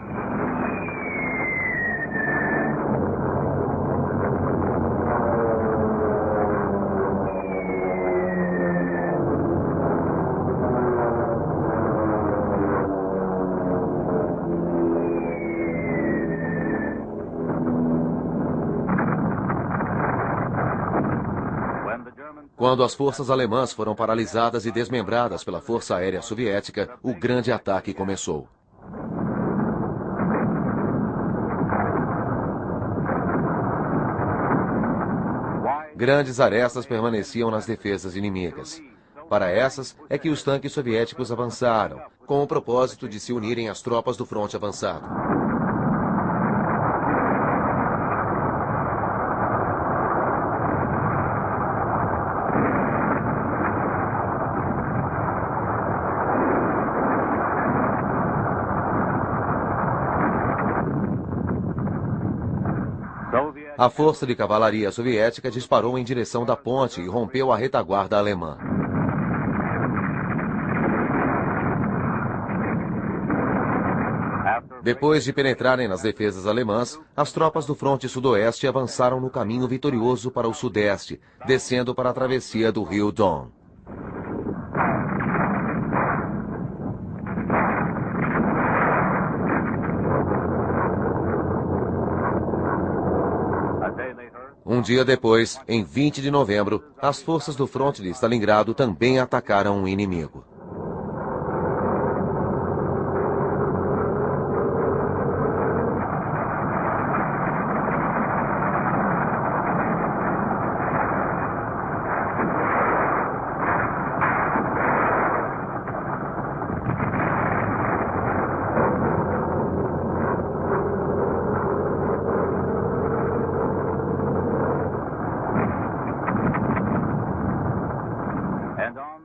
Quando as forças alemãs foram paralisadas e desmembradas pela Força Aérea Soviética, o grande ataque começou. Grandes arestas permaneciam nas defesas inimigas. Para essas é que os tanques soviéticos avançaram, com o propósito de se unirem às tropas do fronte avançado. A força de cavalaria soviética disparou em direção da ponte e rompeu a retaguarda alemã. Depois de penetrarem nas defesas alemãs, as tropas do fronte sudoeste avançaram no caminho vitorioso para o sudeste, descendo para a travessia do rio Don. Um dia depois, em 20 de novembro, as forças do fronte de Stalingrado também atacaram o inimigo.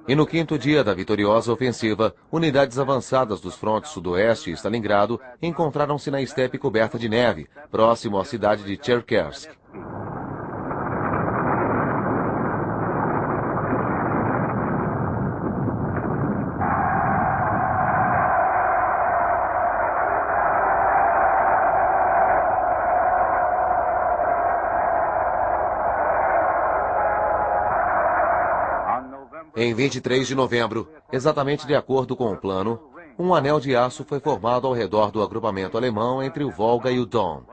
E no quinto dia da vitoriosa ofensiva, unidades avançadas dos frontes Sudoeste e Stalingrado encontraram-se na estepe coberta de neve, próximo à cidade de Cherkassk. Em 23 de novembro, exatamente de acordo com o plano, um anel de aço foi formado ao redor do agrupamento alemão entre o Volga e o Don.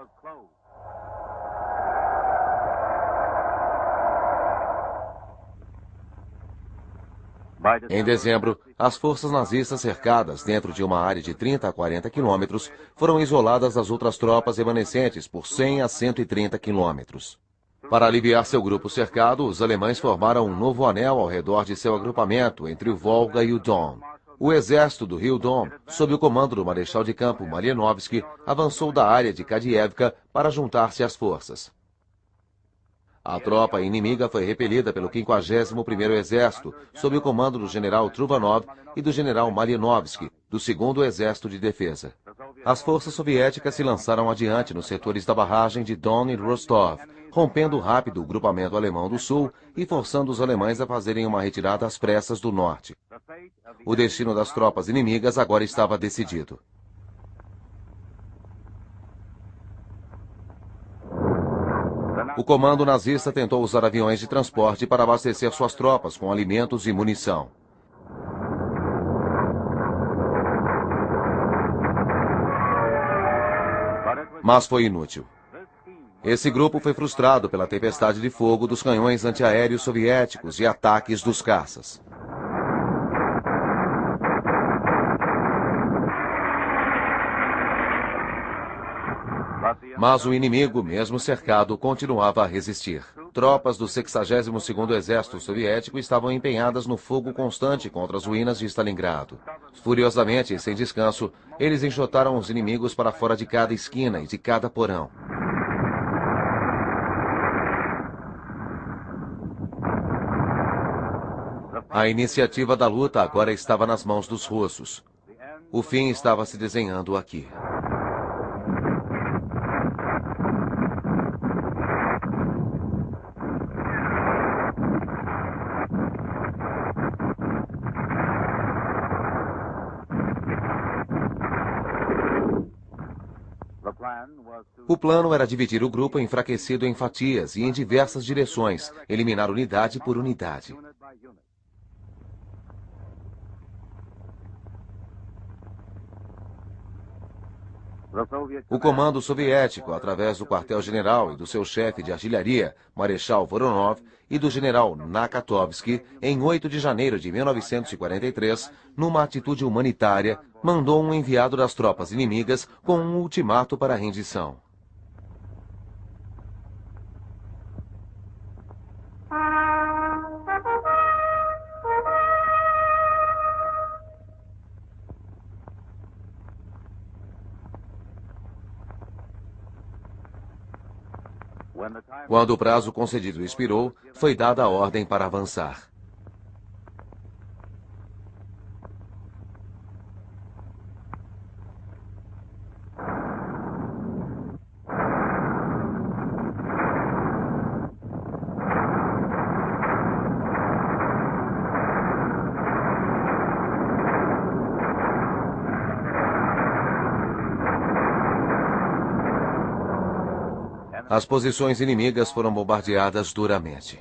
Em dezembro, as forças nazistas cercadas dentro de uma área de 30 a 40 quilômetros foram isoladas das outras tropas remanescentes por 100 a 130 quilômetros. Para aliviar seu grupo cercado, os alemães formaram um novo anel ao redor de seu agrupamento entre o Volga e o Don. O exército do Rio Don, sob o comando do marechal de campo Malinovsky, avançou da área de Kadievka para juntar-se às forças. A tropa inimiga foi repelida pelo 51º Exército, sob o comando do general Truvanov e do general Malinovsky, do 2º Exército de Defesa. As forças soviéticas se lançaram adiante nos setores da barragem de Don e Rostov, rompendo rápido o grupamento alemão do sul e forçando os alemães a fazerem uma retirada às pressas do norte. O destino das tropas inimigas agora estava decidido. O comando nazista tentou usar aviões de transporte para abastecer suas tropas com alimentos e munição. Mas foi inútil. Esse grupo foi frustrado pela tempestade de fogo dos canhões antiaéreos soviéticos e ataques dos caças. Mas o inimigo, mesmo cercado, continuava a resistir. Tropas do 62º Exército Soviético estavam empenhadas no fogo constante contra as ruínas de Stalingrado. Furiosamente e sem descanso, eles enxotaram os inimigos para fora de cada esquina e de cada porão. A iniciativa da luta agora estava nas mãos dos russos. O fim estava se desenhando aqui. O plano era dividir o grupo enfraquecido em fatias e em diversas direções, eliminar unidade por unidade. O comando soviético, através do quartel-general e do seu chefe de artilharia, Marechal Voronov, e do general Nakatovsky, em 8 de janeiro de 1943, numa atitude humanitária, mandou um enviado das tropas inimigas com um ultimato para a rendição. Quando o prazo concedido expirou, foi dada a ordem para avançar. As posições inimigas foram bombardeadas duramente.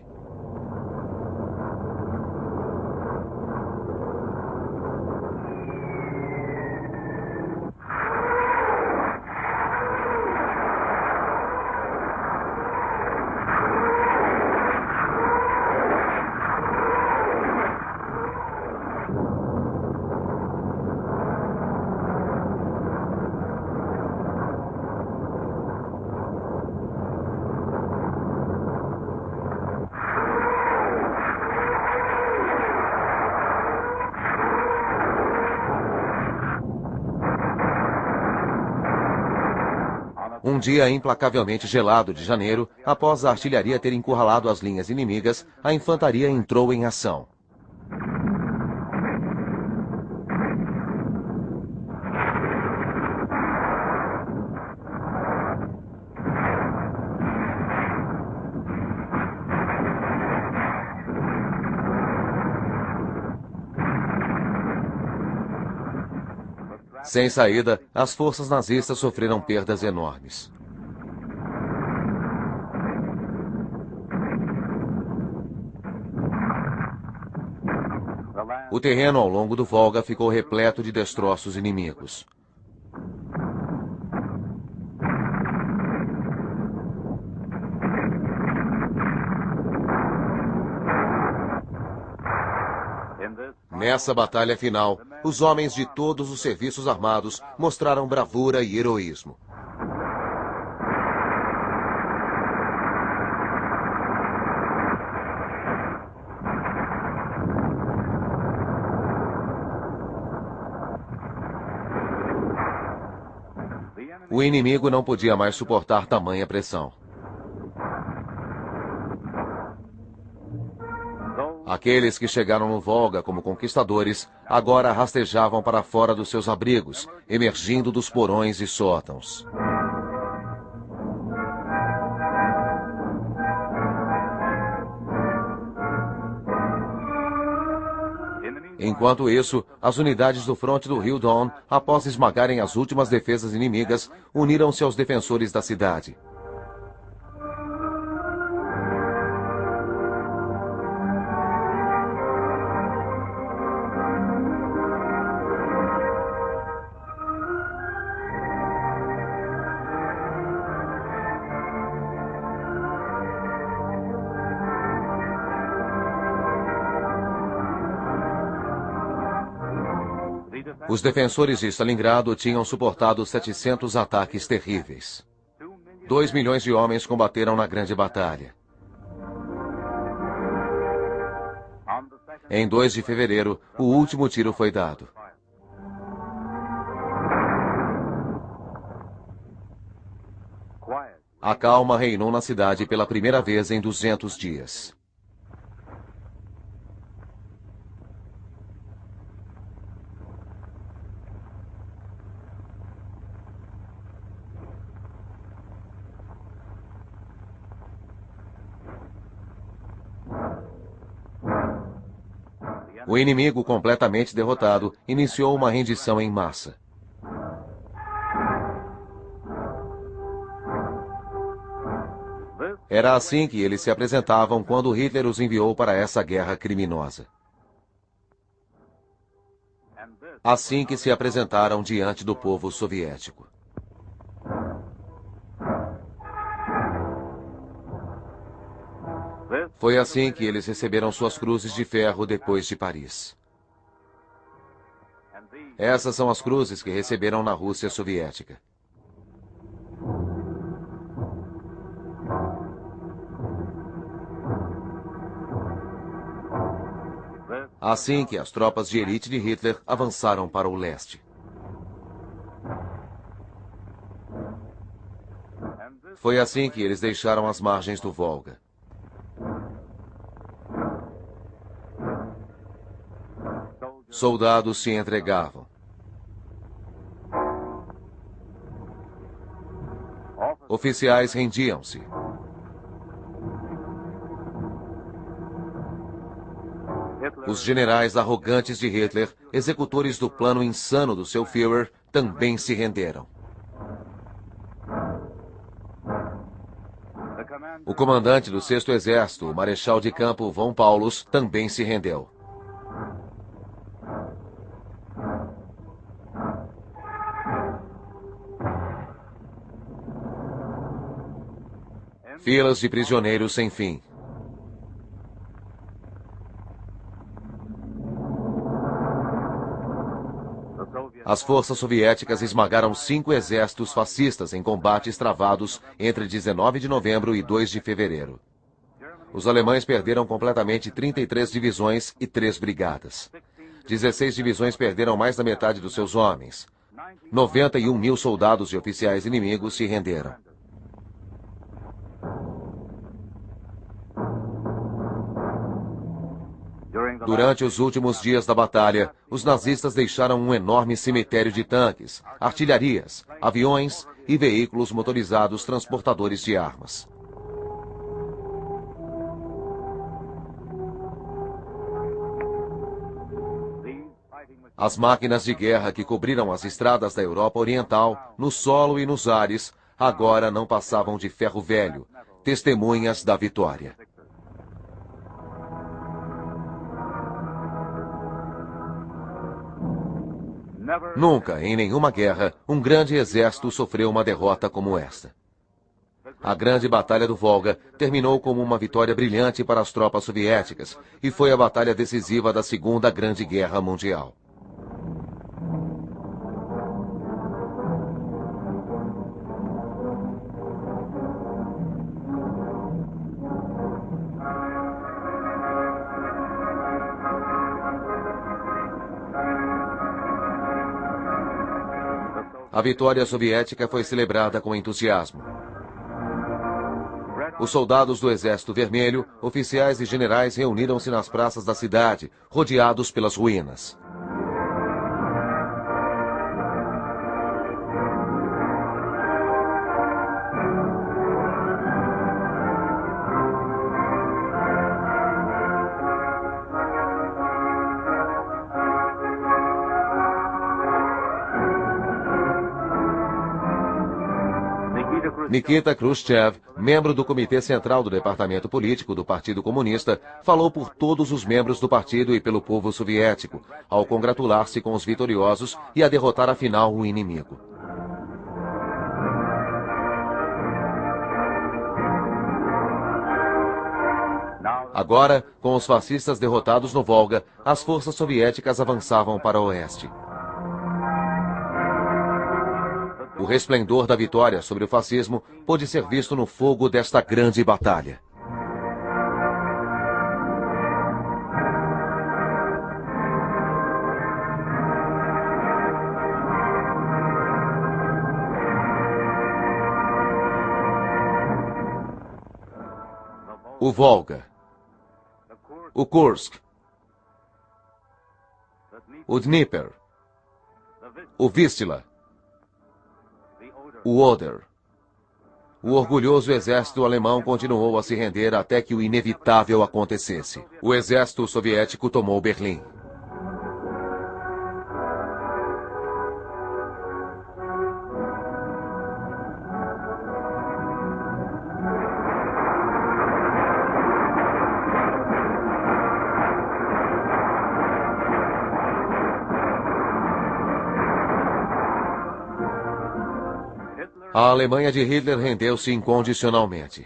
Um dia implacavelmente gelado de janeiro, após a artilharia ter encurralado as linhas inimigas, a infantaria entrou em ação. Sem saída, as forças nazistas sofreram perdas enormes. O terreno ao longo do Volga ficou repleto de destroços inimigos. Nessa batalha final, os homens de todos os serviços armados mostraram bravura e heroísmo. O inimigo não podia mais suportar tamanha pressão. Aqueles que chegaram no Volga como conquistadores agora rastejavam para fora dos seus abrigos, emergindo dos porões e sótãos. Enquanto isso, as unidades do fronte do rio Don, após esmagarem as últimas defesas inimigas, uniram-se aos defensores da cidade. Os defensores de Stalingrado tinham suportado 700 ataques terríveis. 2 milhões de homens combateram na grande batalha. Em 2 de fevereiro, o último tiro foi dado. A calma reinou na cidade pela primeira vez em 200 dias. O inimigo, completamente derrotado, iniciou uma rendição em massa. Era assim que eles se apresentavam quando Hitler os enviou para essa guerra criminosa. Assim que se apresentaram diante do povo soviético. Foi assim que eles receberam suas cruzes de ferro depois de Paris. Essas são as cruzes que receberam na Rússia soviética. Assim que as tropas de elite de Hitler avançaram para o leste. Foi assim que eles deixaram as margens do Volga. Soldados se entregavam. Oficiais rendiam-se. Os generais arrogantes de Hitler, executores do plano insano do seu Führer, também se renderam. O comandante do 6º Exército, o Marechal de Campo von Paulus, também se rendeu. Filas de prisioneiros sem fim. As forças soviéticas esmagaram 5 exércitos fascistas em combates travados entre 19 de novembro e 2 de fevereiro. Os alemães perderam completamente 33 divisões e 3 brigadas. 16 divisões perderam mais da metade dos seus homens. 91 mil soldados e oficiais inimigos se renderam. Durante os últimos dias da batalha, os nazistas deixaram um enorme cemitério de tanques, artilharias, aviões e veículos motorizados transportadores de armas. As máquinas de guerra que cobriram as estradas da Europa Oriental, no solo e nos ares, agora não passavam de ferro velho, testemunhas da vitória. Nunca, em nenhuma guerra, um grande exército sofreu uma derrota como esta. A Grande Batalha do Volga terminou como uma vitória brilhante para as tropas soviéticas e foi a batalha decisiva da Segunda Grande Guerra Mundial. A vitória soviética foi celebrada com entusiasmo. Os soldados do Exército Vermelho, oficiais e generais reuniram-se nas praças da cidade, rodeados pelas ruínas. Nikita Khrushchev, membro do Comitê Central do Departamento Político do Partido Comunista, falou por todos os membros do partido e pelo povo soviético, ao congratular-se com os vitoriosos e a derrotar afinal o inimigo. Agora, com os fascistas derrotados no Volga, as forças soviéticas avançavam para o oeste. O resplendor da vitória sobre o fascismo pôde ser visto no fogo desta grande batalha. O Volga, o Kursk, o Dnieper, o Vístula, o Oder. O orgulhoso exército alemão continuou a se render até que o inevitável acontecesse. O exército soviético tomou Berlim. A Alemanha de Hitler rendeu-se incondicionalmente.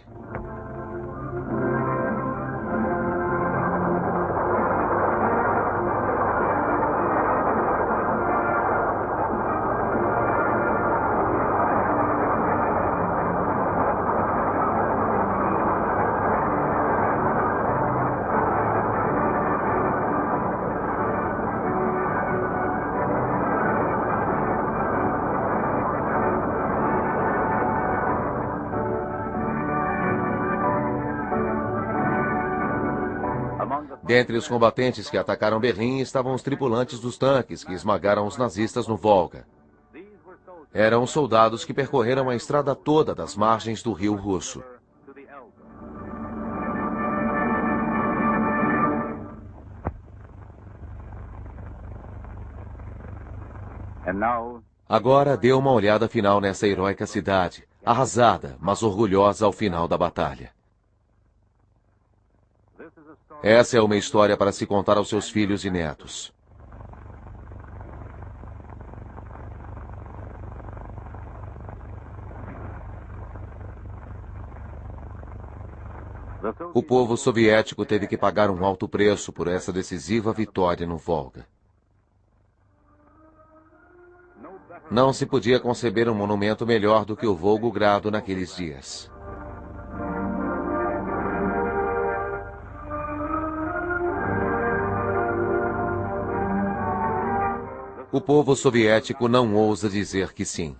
Dentre os combatentes que atacaram Berlim estavam os tripulantes dos tanques que esmagaram os nazistas no Volga. Eram soldados que percorreram a estrada toda das margens do rio Russo. Agora dê uma olhada final nessa heróica cidade, arrasada, mas orgulhosa ao final da batalha. Essa é uma história para se contar aos seus filhos e netos. O povo soviético teve que pagar um alto preço por essa decisiva vitória no Volga. Não se podia conceber um monumento melhor do que o Volgogrado naqueles dias. O povo soviético não ousa dizer que sim.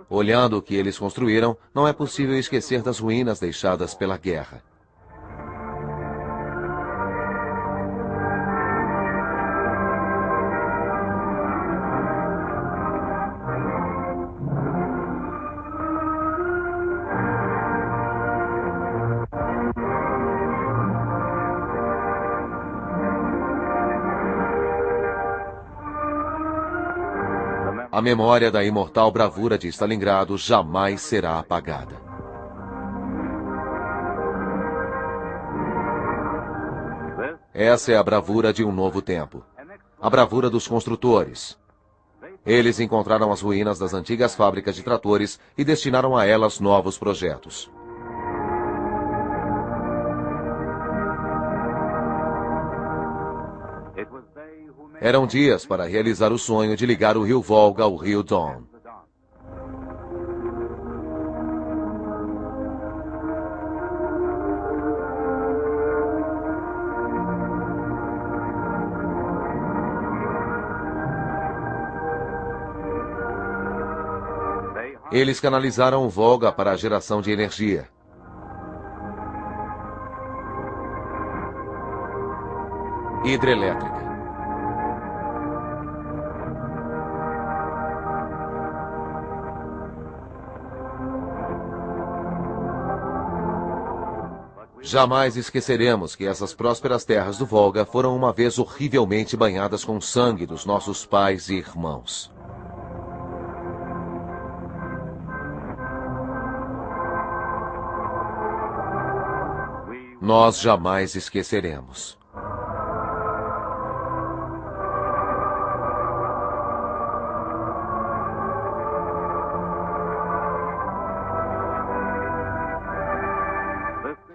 Olhando o que eles construíram, não é possível esquecer das ruínas deixadas pela guerra. A memória da imortal bravura de Stalingrado jamais será apagada. Essa é a bravura de um novo tempo. A bravura dos construtores. Eles encontraram as ruínas das antigas fábricas de tratores e destinaram a elas novos projetos. Eram dias para realizar o sonho de ligar o rio Volga ao rio Don. Eles canalizaram o Volga para a geração de energia. Hidrelétrica. Jamais esqueceremos que essas prósperas terras do Volga foram uma vez horrivelmente banhadas com sangue dos nossos pais e irmãos. Nós jamais esqueceremos.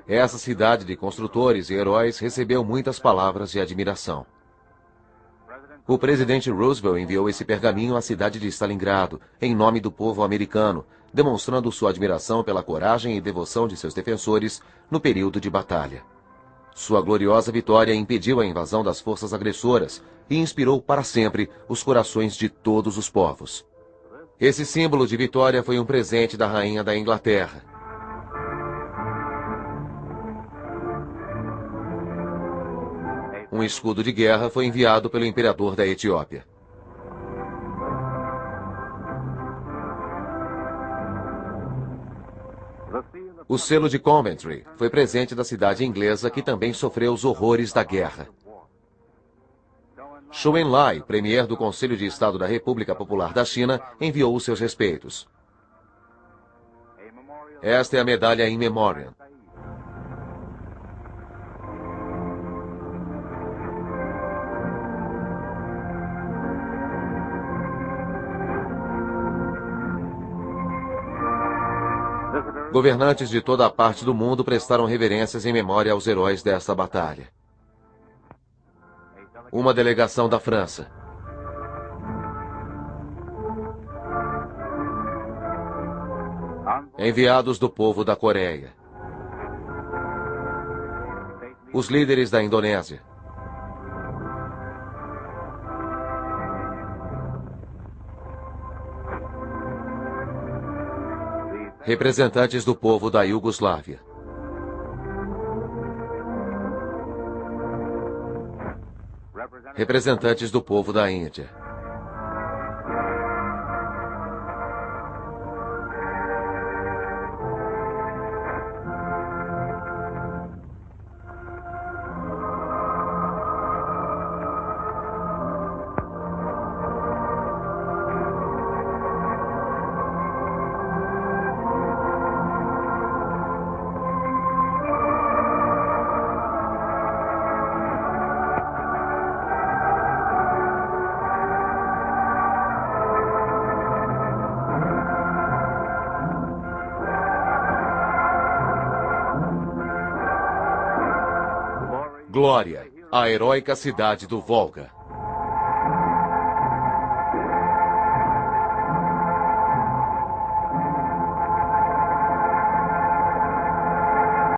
Essa cidade de construtores e heróis recebeu muitas palavras de admiração. O presidente Roosevelt enviou esse pergaminho à cidade de Stalingrado, em nome do povo americano, demonstrando sua admiração pela coragem e devoção de seus defensores no período de batalha. Sua gloriosa vitória impediu a invasão das forças agressoras e inspirou para sempre os corações de todos os povos. Esse símbolo de vitória foi um presente da rainha da Inglaterra. Um escudo de guerra foi enviado pelo imperador da Etiópia. O selo de Coventry foi presente da cidade inglesa que também sofreu os horrores da guerra. Zhou Enlai, premier do Conselho de Estado da República Popular da China, enviou os seus respeitos. Esta é a medalha in memoriam. Governantes de toda a parte do mundo prestaram reverências em memória aos heróis desta batalha. Uma delegação da França. Enviados do povo da Coreia. Os líderes da Indonésia. Representantes do povo da Iugoslávia. Representantes do povo da Índia. Glória, a heróica cidade do Volga.